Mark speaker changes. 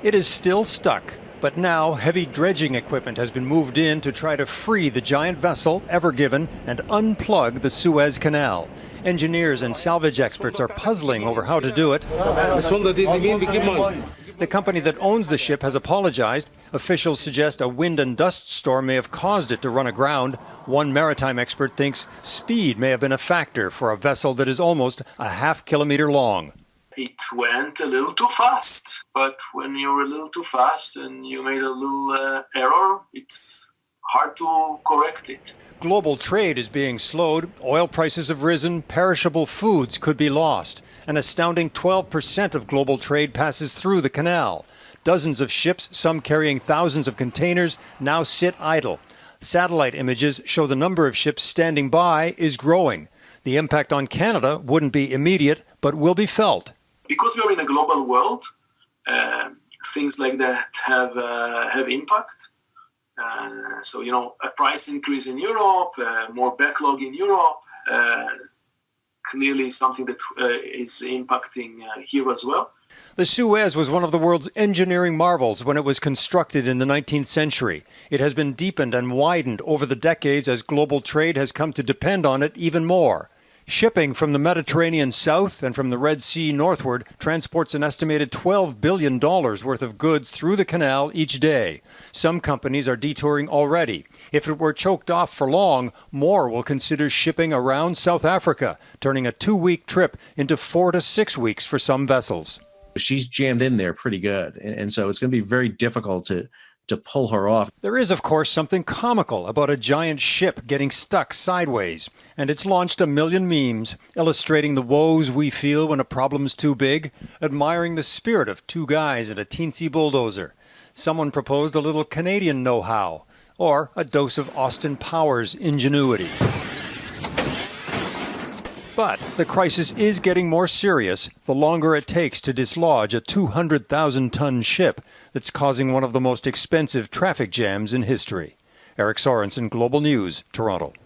Speaker 1: It is still stuck, but now heavy dredging equipment has been moved in to try to free the giant vessel, Ever Given, and unplug the Suez Canal. Engineers and salvage experts are puzzling over how to do it. The company that owns the ship has apologized. Officials suggest a wind and dust storm may have caused it to run aground. One maritime expert thinks speed may have been a factor for a vessel that is almost a half-kilometer long.
Speaker 2: It went a little too fast, but when you're a little too fast and you made a little error, it's hard to correct it.
Speaker 1: Global trade is being slowed, oil prices have risen, perishable foods could be lost. An astounding 12% of global trade passes through the canal. Dozens of ships, some carrying thousands of containers, now sit idle. Satellite images show the number of ships standing by is growing. The impact on Canada wouldn't be immediate, but will be felt.
Speaker 2: Because we're in a global world, things like that have impact. So, a price increase in Europe, more backlog in Europe, clearly something that is impacting here as well.
Speaker 1: The Suez was one of the world's engineering marvels when it was constructed in the 19th century. It has been deepened and widened over the decades as global trade has come to depend on it even more. Shipping from the Mediterranean south and from the Red Sea northward transports an estimated $12 billion worth of goods through the canal each day. Some companies are detouring already. If it were choked off for long, more will consider shipping around South Africa, turning a 2-week trip into 4 to 6 weeks for some vessels.
Speaker 3: She's jammed in there pretty good, and so it's going to be very difficult to pull her off.
Speaker 1: There is, of course, something comical about a giant ship getting stuck sideways, and it's launched a million memes illustrating the woes we feel when a problem's too big, admiring the spirit of two guys and a teensy bulldozer. Someone proposed a little Canadian know-how, or a dose of Austin Powers ingenuity. But the crisis is getting more serious the longer it takes to dislodge a 200,000-ton ship that's causing one of the most expensive traffic jams in history. Eric Sorensen, Global News, Toronto.